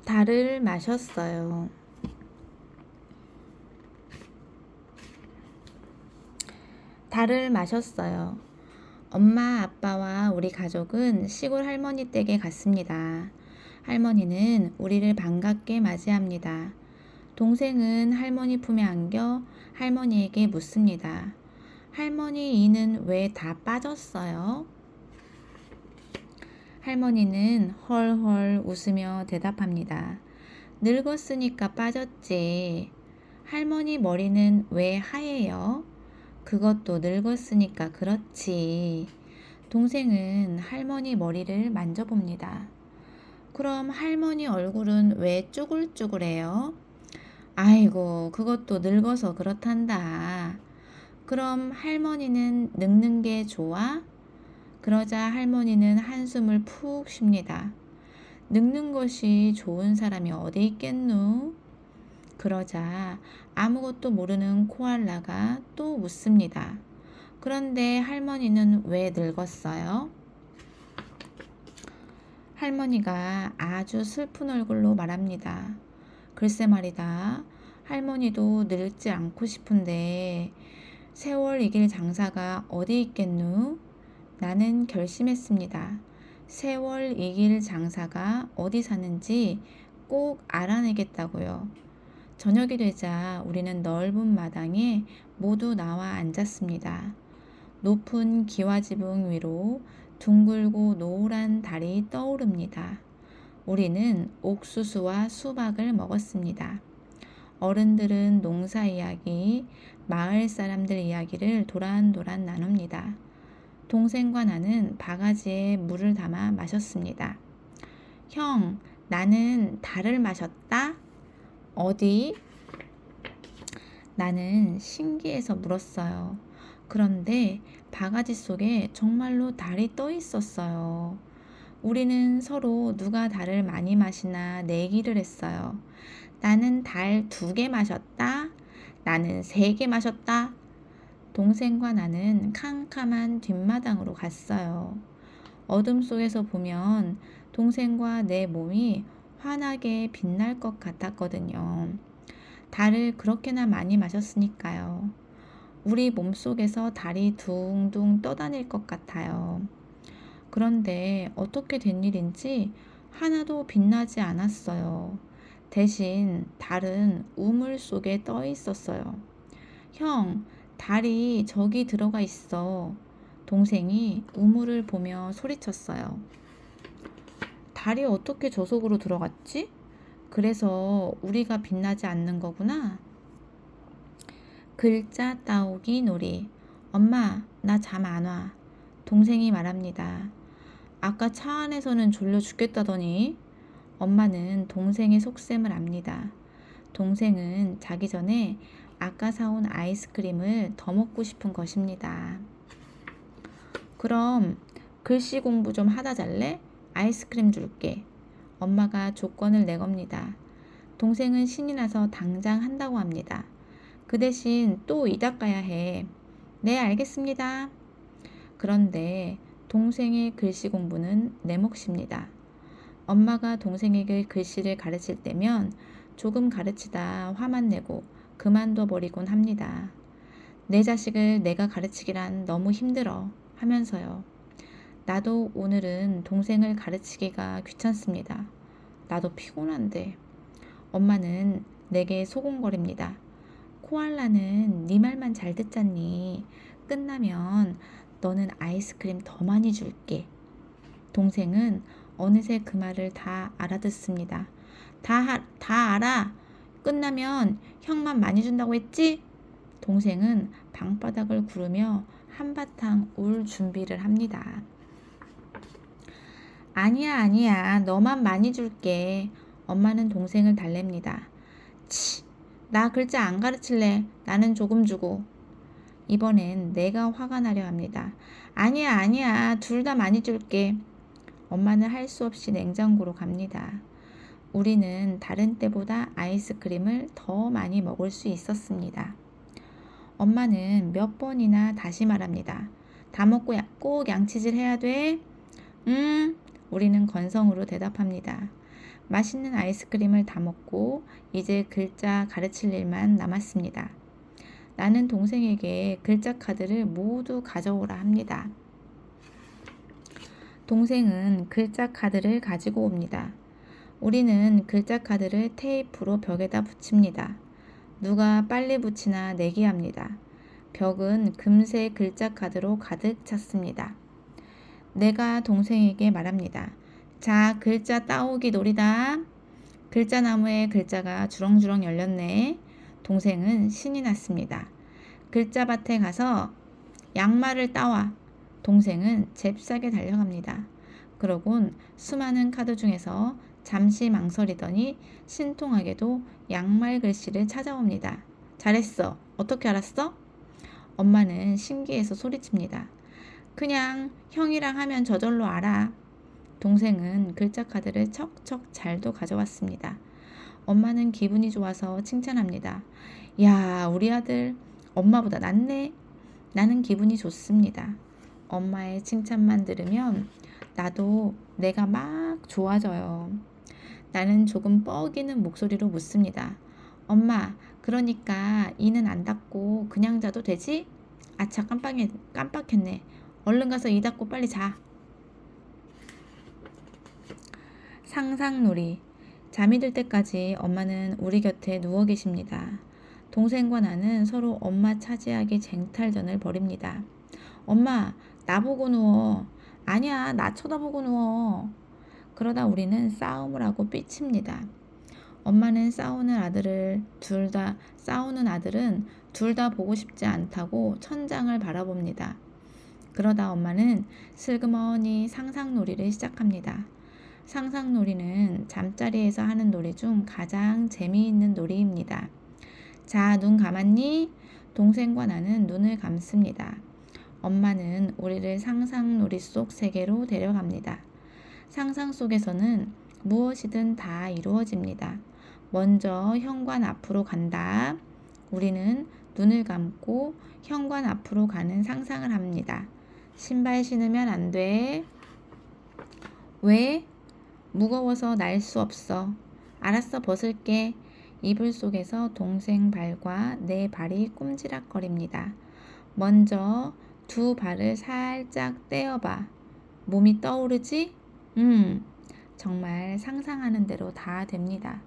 달을 마셨어요. 달을 마셨어요. 엄마, 아빠와 우리 가족은 시골 할머니 댁에 갔습니다. 할머니는 우리를 반갑게 맞이합니다. 동생은 할머니 품에 안겨 할머니에게 묻습니다. 할머니 이는 왜 다 빠졌어요? 할머니는 헐헐 웃으며 대답합니다. 늙었으니까 빠졌지. 할머니 머리는 왜 하얘요? 그것도 늙었으니까 그렇지. 동생은 할머니 머리를 만져봅니다. 그럼 할머니 얼굴은 왜 쭈글쭈글해요? 아이고, 그것도 늙어서 그렇단다. 그럼 할머니는 늙는 게 좋아? 그러자 할머니는 한숨을 푹 쉽니다. 늙는 것이 좋은 사람이 어디 있겠누? 그러자 아무것도 모르는 코알라가 또 묻습니다. 그런데 할머니는 왜 늙었어요? 할머니가 아주 슬픈 얼굴로 말합니다. 글쎄 말이다. 할머니도 늙지 않고 싶은데 세월 이길 장사가 어디 있겠누? 나는 결심했습니다. 세월 이길 장사가 어디 사는지 꼭 알아내겠다고요. 저녁이 되자 우리는 넓은 마당에 모두 나와 앉았습니다. 높은 기와지붕 위로 둥글고 노란 달이 떠오릅니다. 우리는 옥수수와 수박을 먹었습니다. 어른들은 농사 이야기, 마을 사람들 이야기를 도란도란 나눕니다. 동생과 나는 바가지에 물을 담아 마셨습니다. 형, 나는 달을 마셨다? 어디? 나는 신기해서 물었어요. 그런데 바가지 속에 정말로 달이 떠 있었어요. 우리는 서로 누가 달을 많이 마시나 내기를 했어요. 나는 달 2개 마셨다. 나는 3개 마셨다. 동생과 나는 캄캄한 뒷마당으로 갔어요. 어둠 속에서 보면 동생과 내 몸이 환하게 빛날 것 같았거든요. 달을 그렇게나 많이 마셨으니까요. 우리 몸속에서 달이 둥둥 떠다닐 것 같아요. 그런데 어떻게 된 일인지 하나도 빛나지 않았어요. 대신 달은 우물 속에 떠 있었어요. 형, 달이 저기 들어가 있어. 동생이 우물을 보며 소리쳤어요. 달이 어떻게 저 속으로 들어갔지? 그래서 우리가 빛나지 않는 거구나. 글자 따오기 놀이. 엄마, 나 잠 안 와. 동생이 말합니다. 아까 차 안에서는 졸려 죽겠다더니. 엄마는 동생의 속셈을 압니다. 동생은 자기 전에 아까 사온 아이스크림을 더 먹고 싶은 것입니다. 그럼 글씨 공부 좀 하다 잘래? 아이스크림 줄게. 엄마가 조건을 내겁니다. 동생은 신이 나서 당장 한다고 합니다. 그 대신 또 이 닦아야 해. 네, 알겠습니다. 그런데 동생의 글씨 공부는 내 몫입니다. 엄마가 동생에게 글씨를 가르칠 때면 조금 가르치다 화만 내고 그만둬 버리곤 합니다. 내 자식을 내가 가르치기란 너무 힘들어 하면서요. 나도 오늘은 동생을 가르치기가 귀찮습니다. 나도 피곤한데. 엄마는 내게 소곤거립니다. 코알라는 네 말만 잘 듣잖니. 끝나면 너는 아이스크림 더 많이 줄게. 동생은 어느새 그 말을 다 알아듣습니다. 다 알아. 끝나면 형만 많이 준다고 했지? 동생은 방바닥을 구르며 한바탕 울 준비를 합니다. 아니야, 아니야. 너만 많이 줄게. 엄마는 동생을 달랩니다. 치, 나 글자 안 가르칠래. 나는 조금 주고. 이번엔 내가 화가 나려 합니다. 아니야, 아니야. 둘 다 많이 줄게. 엄마는 할 수 없이 냉장고로 갑니다. 우리는 다른 때보다 아이스크림을 더 많이 먹을 수 있었습니다. 엄마는 몇 번이나 다시 말합니다. 다 먹고 꼭 양치질 해야 돼? 우리는 건성으로 대답합니다. 맛있는 아이스크림을 다 먹고 이제 글자 가르칠 일만 남았습니다. 나는 동생에게 글자 카드를 모두 가져오라 합니다. 동생은 글자 카드를 가지고 옵니다. 우리는 글자 카드를 테이프로 벽에다 붙입니다. 누가 빨리 붙이나 내기합니다. 벽은 금세 글자 카드로 가득 찼습니다. 내가 동생에게 말합니다. 자, 글자 따오기 놀이다. 글자 나무에 글자가 주렁주렁 열렸네. 동생은 신이 났습니다. 글자 밭에 가서 양말을 따와. 동생은 잽싸게 달려갑니다. 그러곤 수많은 카드 중에서 잠시 망설이더니 신통하게도 양말 글씨를 찾아옵니다. 잘했어. 어떻게 알았어? 엄마는 신기해서 소리칩니다. 그냥 형이랑 하면 저절로 알아. 동생은 글자 카드를 척척 잘도 가져왔습니다. 엄마는 기분이 좋아서 칭찬합니다. 야, 우리 아들 엄마보다 낫네. 나는 기분이 좋습니다. 엄마의 칭찬만 들으면 나도 내가 막 좋아져요. 나는 조금 뻐기는 목소리로 묻습니다. 엄마, 그러니까 이는 안 닫고 그냥 자도 되지? 아차, 깜빡했네. 얼른 가서 이 닫고 빨리 자. 상상놀이. 잠이 들 때까지 엄마는 우리 곁에 누워 계십니다. 동생과 나는 서로 엄마 차지하기 쟁탈전을 벌입니다. 엄마, 나보고 누워. 아니야, 나 쳐다보고 누워. 그러다 우리는 싸움을 하고 삐칩니다. 엄마는 싸우는 아들은 둘 다 보고 싶지 않다고 천장을 바라봅니다. 그러다 엄마는 슬그머니 상상놀이를 시작합니다. 상상놀이는 잠자리에서 하는 놀이 중 가장 재미있는 놀이입니다. 자, 눈 감았니? 동생과 나는 눈을 감습니다. 엄마는 우리를 상상놀이 속 세계로 데려갑니다. 상상 속에서는 무엇이든 다 이루어집니다. 먼저 현관 앞으로 간다. 우리는 눈을 감고 현관 앞으로 가는 상상을 합니다. 신발 신으면 안 돼. 왜? 무거워서 날 수 없어. 알았어, 벗을게. 이불 속에서 동생 발과 내 발이 꼼지락거립니다. 먼저 두 발을 살짝 떼어봐. 몸이 떠오르지? 정말 상상하는 대로 다 됩니다.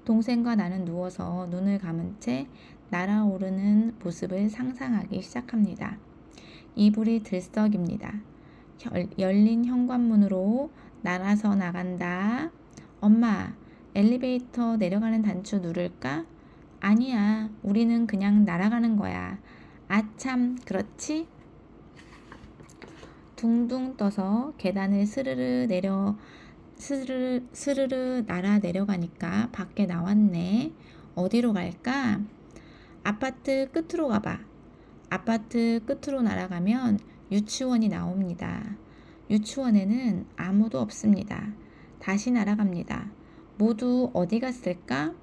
동생과 나는 누워서 눈을 감은 채 날아오르는 모습을 상상하기 시작합니다. 이불이 들썩입니다. 열린 현관문으로 날아서 나간다. 엄마, 엘리베이터 내려가는 단추 누를까? 아니야, 우리는 그냥 날아가는 거야. 아참, 그렇지? 둥둥 떠서 계단을 스르르 날아 내려가니까 밖에 나왔네. 어디로 갈까? 아파트 끝으로 가봐. 아파트 끝으로 날아가면 유치원이 나옵니다. 유치원에는 아무도 없습니다. 다시 날아갑니다. 모두 어디 갔을까?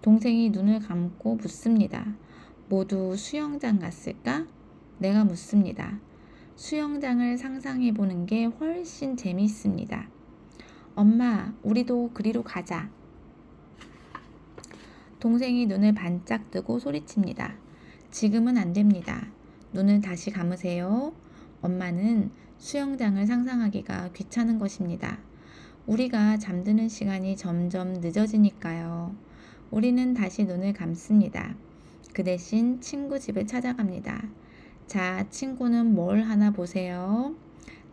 동생이 눈을 감고 묻습니다. 모두 수영장 갔을까? 내가 묻습니다. 수영장을 상상해 보는 게 훨씬 재미있습니다. 엄마, 우리도 그리로 가자. 동생이 눈을 반짝 뜨고 소리칩니다. 지금은 안 됩니다. 눈을 다시 감으세요. 엄마는 수영장을 상상하기가 귀찮은 것입니다. 우리가 잠드는 시간이 점점 늦어지니까요. 우리는 다시 눈을 감습니다. 그 대신 친구 집에 찾아갑니다. 자, 친구는 뭘 하나 보세요.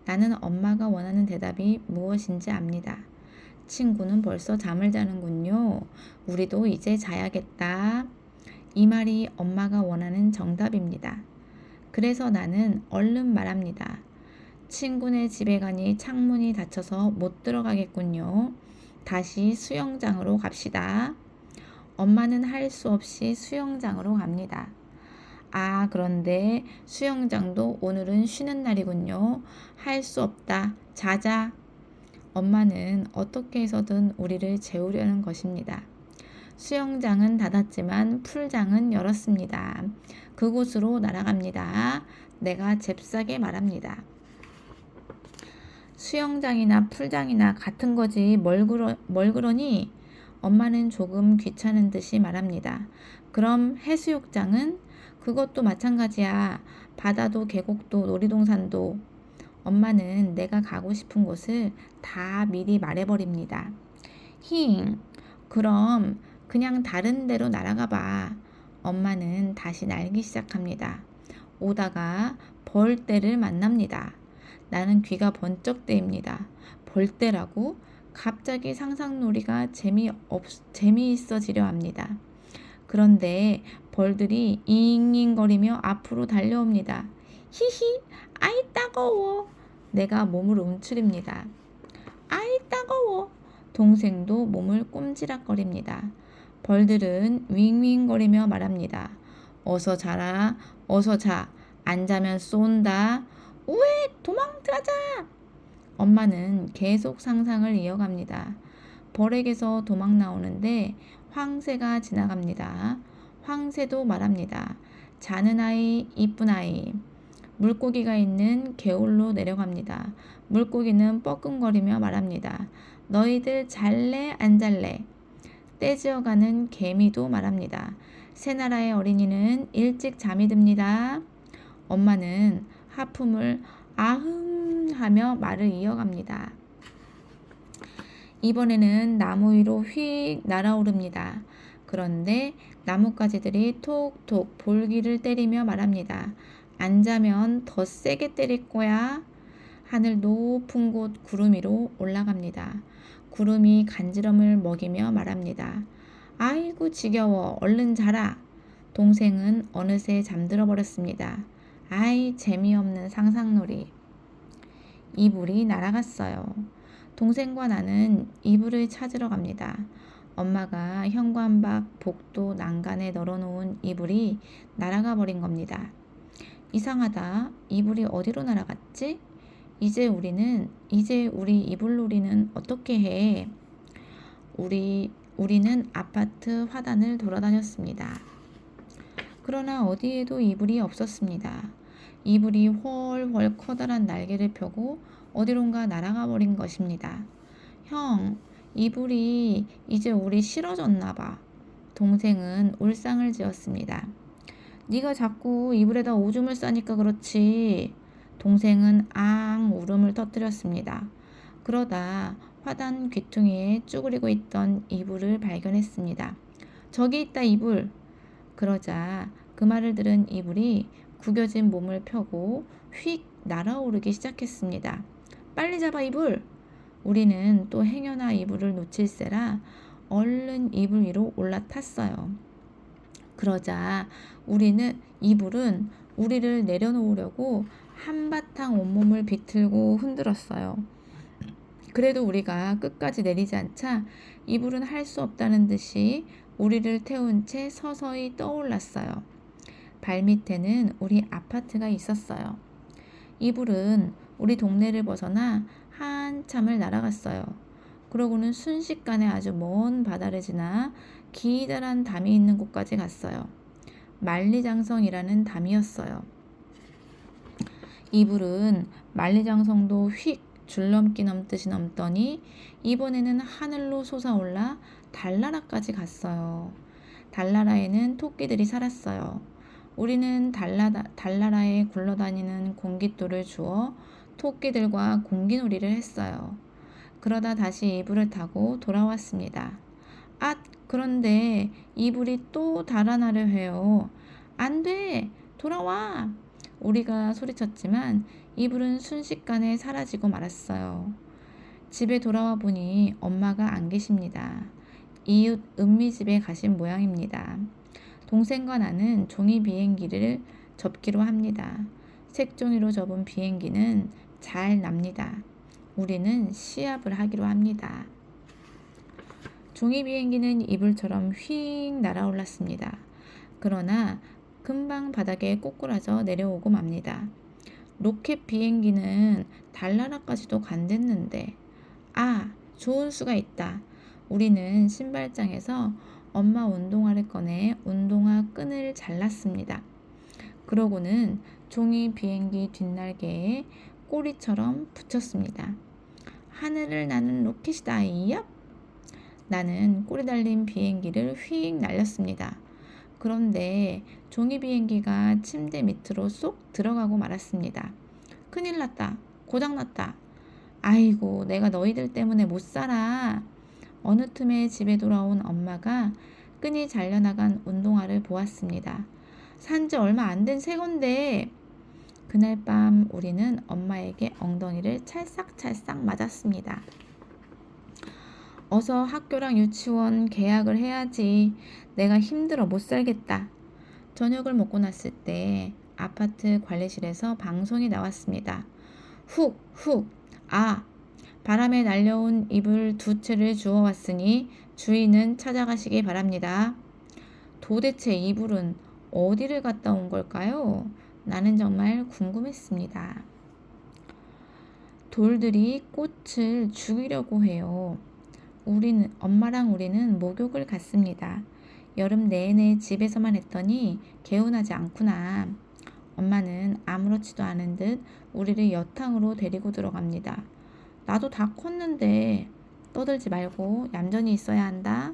나는 엄마가 원하는 대답이 무엇인지 압니다. 친구는 벌써 잠을 자는군요. 우리도 이제 자야겠다. 이 말이 엄마가 원하는 정답입니다. 그래서 나는 얼른 말합니다. 친구네 집에 가니 창문이 닫혀서 못 들어가겠군요. 다시 수영장으로 갑시다. 엄마는 할 수 없이 수영장으로 갑니다. 아, 그런데 수영장도 오늘은 쉬는 날이군요. 할 수 없다. 자자. 엄마는 어떻게 해서든 우리를 재우려는 것입니다. 수영장은 닫았지만 풀장은 열었습니다. 그곳으로 날아갑니다. 내가 잽싸게 말합니다. 수영장이나 풀장이나 같은 거지 뭘 그러니? 엄마는 조금 귀찮은 듯이 말합니다. 그럼 해수욕장은? 그것도 마찬가지야. 바다도 계곡도 놀이동산도. 엄마는 내가 가고 싶은 곳을 다 미리 말해버립니다. 힝, 그럼 그냥 다른 데로 날아가 봐. 엄마는 다시 날기 시작합니다. 오다가 벌떼를 만납니다. 나는 귀가 번쩍 뜨입니다. 벌떼라고? 갑자기 상상놀이가 재미있어지려 합니다. 그런데 벌들이 잉잉거리며 앞으로 달려옵니다. 히히, 아이 따가워. 내가 몸을 움츠립니다. 아이 따가워. 동생도 몸을 꼼지락거립니다. 벌들은 윙윙거리며 말합니다. 어서 자라, 어서 자. 안 자면 쏜다. 우에, 도망가자. 엄마는 계속 상상을 이어갑니다. 벌에게서 도망 나오는데 황새가 지나갑니다. 황새도 말합니다. 자는 아이, 이쁜 아이. 물고기가 있는 개울로 내려갑니다. 물고기는 뻐끔거리며 말합니다. 너희들 잘래 안 잘래? 떼지어가는 개미도 말합니다. 새나라의 어린이는 일찍 잠이 듭니다. 엄마는 하품을 아흠 하며 말을 이어갑니다. 이번에는 나무 위로 휙 날아오릅니다. 그런데 나뭇가지들이 톡톡 볼기를 때리며 말합니다. 안 자면 더 세게 때릴 거야. 하늘 높은 곳 구름 위로 올라갑니다. 구름이 간지럼을 먹이며 말합니다. 아이고 지겨워. 얼른 자라. 동생은 어느새 잠들어 버렸습니다. 아이 재미없는 상상놀이. 이불이 날아갔어요. 동생과 나는 이불을 찾으러 갑니다. 엄마가 현관밖 복도 난간에 널어놓은 이불이 날아가 버린 겁니다. 이상하다. 이불이 어디로 날아갔지? 이제 우리 이불놀이는 어떻게 해? 우리는 아파트 화단을 돌아다녔습니다. 그러나 어디에도 이불이 없었습니다. 이불이 훨훨 커다란 날개를 펴고 어디론가 날아가 버린 것입니다. 형, 이불이 이제 우리 싫어졌나 봐. 동생은 울상을 지었습니다. 네가 자꾸 이불에다 오줌을 싸니까 그렇지. 동생은 앙 울음을 터뜨렸습니다. 그러다 화단 귀퉁이에 쭈그리고 있던 이불을 발견했습니다. 저기 있다 이불. 그러자 그 말을 들은 이불이 구겨진 몸을 펴고 휙 날아오르기 시작했습니다. 빨리 잡아 이불! 우리는 또 행여나 이불을 놓칠세라 얼른 이불 위로 올라탔어요. 그러자 이불은 우리를 내려놓으려고 한바탕 온몸을 비틀고 흔들었어요. 그래도 우리가 끝까지 내리지 않자 이불은 할 수 없다는 듯이 우리를 태운 채 서서히 떠올랐어요. 발밑에는 우리 아파트가 있었어요. 이불은 우리 동네를 벗어나 한참을 날아갔어요. 그러고는 순식간에 아주 먼 바다를 지나 기다란 담이 있는 곳까지 갔어요. 만리장성이라는 담이었어요. 이불은 만리장성도 휙 줄넘기 넘듯이 넘더니 이번에는 하늘로 솟아올라 달나라까지 갔어요. 달나라에는 토끼들이 살았어요. 우리는 달나라에 굴러다니는 공깃돌을 주워 토끼들과 공기놀이를 했어요. 그러다 다시 이불을 타고 돌아왔습니다. 아, 그런데 이불이 또 달아나려 해요. 안 돼! 돌아와! 우리가 소리쳤지만 이불은 순식간에 사라지고 말았어요. 집에 돌아와 보니 엄마가 안 계십니다. 이웃 은미집에 가신 모양입니다. 동생과 나는 종이 비행기를 접기로 합니다. 색종이로 접은 비행기는 잘 납니다. 우리는 시합을 하기로 합니다. 종이 비행기는 이불처럼 휙 날아올랐습니다. 그러나 금방 바닥에 꼬꾸라져 내려오고 맙니다. 로켓 비행기는 달나라까지도 간댔는데, 아, 좋은 수가 있다. 우리는 신발장에서 엄마 운동화를 꺼내 운동화 끈을 잘랐습니다. 그러고는 종이 비행기 뒷날개에 꼬리처럼 붙였습니다. 하늘을 나는 로켓이다. 이얍! 나는 꼬리 달린 비행기를 휙 날렸습니다. 그런데 종이 비행기가 침대 밑으로 쏙 들어가고 말았습니다. 큰일 났다. 고장 났다. 아이고, 내가 너희들 때문에 못 살아. 어느 틈에 집에 돌아온 엄마가 끈이 잘려나간 운동화를 보았습니다. 산지 얼마 안 된 새 건데. 그날 밤 우리는 엄마에게 엉덩이를 찰싹찰싹 맞았습니다. 어서 학교랑 유치원 계약을 해야지. 내가 힘들어 못 살겠다. 저녁을 먹고 났을 때 아파트 관리실에서 방송이 나왔습니다. 훅, 훅, 아, 바람에 날려온 이불 2채를 주워왔으니 주인은 찾아가시기 바랍니다. 도대체 이불은 어디를 갔다 온 걸까요? 나는 정말 궁금했습니다. 돌들이 꽃을 죽이려고 해요. 엄마랑 우리는 목욕을 갔습니다. 여름 내내 집에서만 했더니 개운하지 않구나. 엄마는 아무렇지도 않은 듯 우리를 여탕으로 데리고 들어갑니다. 나도 다 컸는데 떠들지 말고 얌전히 있어야 한다.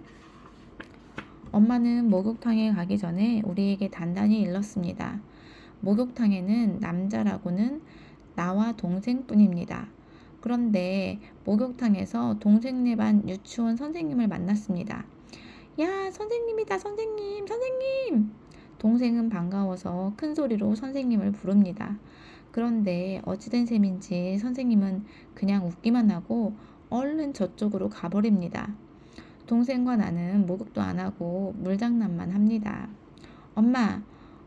엄마는 목욕탕에 가기 전에 우리에게 단단히 일렀습니다. 목욕탕에는 남자라고는 나와 동생뿐입니다. 그런데 목욕탕에서 동생네 반 유치원 선생님을 만났습니다. 야, 선생님이다, 선생님, 선생님! 동생은 반가워서 큰 소리로 선생님을 부릅니다. 그런데 어찌된 셈인지 선생님은 그냥 웃기만 하고 얼른 저쪽으로 가버립니다. 동생과 나는 목욕도 안 하고 물장난만 합니다.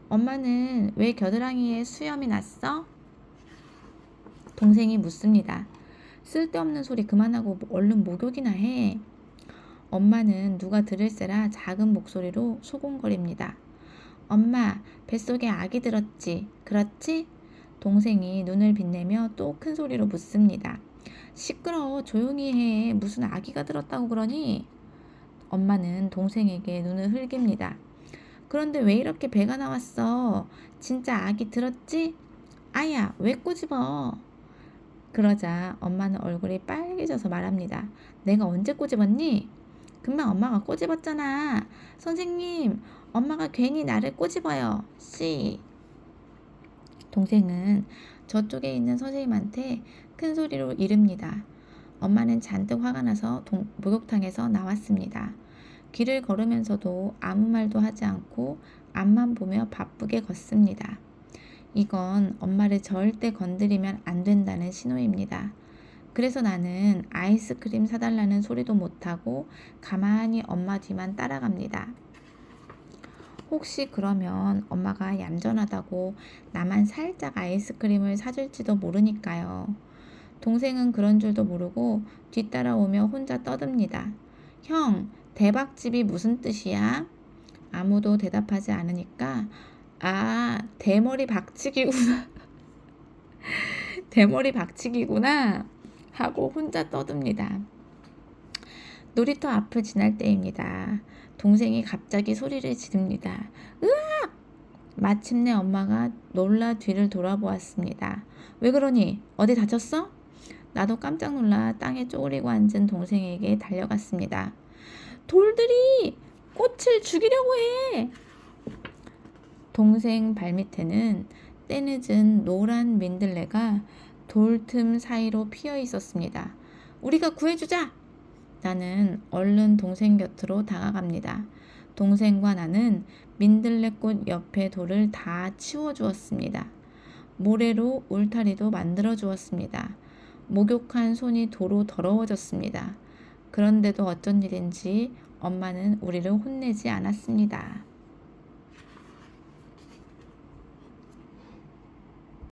엄마는 왜 겨드랑이에 수염이 났어? 동생이 묻습니다. 쓸데없는 소리 그만하고 얼른 목욕이나 해. 엄마는 누가 들을세라 작은 목소리로 소곤거립니다. 엄마, 뱃속에 아기 들었지? 그렇지? 동생이 눈을 빛내며 또 큰 소리로 묻습니다. 시끄러워, 조용히 해. 무슨 아기가 들었다고 그러니? 엄마는 동생에게 눈을 흘깁니다. 그런데 왜 이렇게 배가 나왔어? 진짜 아기 들었지? 아야, 왜 꼬집어? 그러자 엄마는 얼굴이 빨개져서 말합니다. 내가 언제 꼬집었니? 금방 엄마가 꼬집었잖아. 선생님, 엄마가 괜히 나를 꼬집어요. 씨. 동생은 저쪽에 있는 선생님한테 큰 소리로 이릅니다. 엄마는 잔뜩 화가 나서 목욕탕에서 나왔습니다. 길을 걸으면서도 아무 말도 하지 않고 앞만 보며 바쁘게 걷습니다. 이건 엄마를 절대 건드리면 안 된다는 신호입니다. 그래서 나는 아이스크림 사달라는 소리도 못하고 가만히 엄마 뒤만 따라갑니다. 혹시 그러면 엄마가 얌전하다고 나만 살짝 아이스크림을 사줄지도 모르니까요. 동생은 그런 줄도 모르고 뒤따라오며 혼자 떠듭니다. 형, 대박집이 무슨 뜻이야? 아무도 대답하지 않으니까 아, 대머리 박치기구나. 대머리 박치기구나 하고 혼자 떠듭니다. 놀이터 앞을 지날 때입니다. 동생이 갑자기 소리를 지릅니다. 으악! 마침내 엄마가 놀라 뒤를 돌아보았습니다. 왜 그러니? 어디 다쳤어? 나도 깜짝 놀라 땅에 쪼그리고 앉은 동생에게 달려갔습니다. 돌들이 꽃을 죽이려고 해! 동생 발밑에는 때늦은 노란 민들레가 돌틈 사이로 피어 있었습니다. 우리가 구해주자! 나는 얼른 동생 곁으로 다가갑니다. 동생과 나는 민들레꽃 옆에 돌을 다 치워주었습니다. 모래로 울타리도 만들어 주었습니다. 목욕한 손이 도로 더러워졌습니다. 그런데도 어쩐 일인지 엄마는 우리를 혼내지 않았습니다.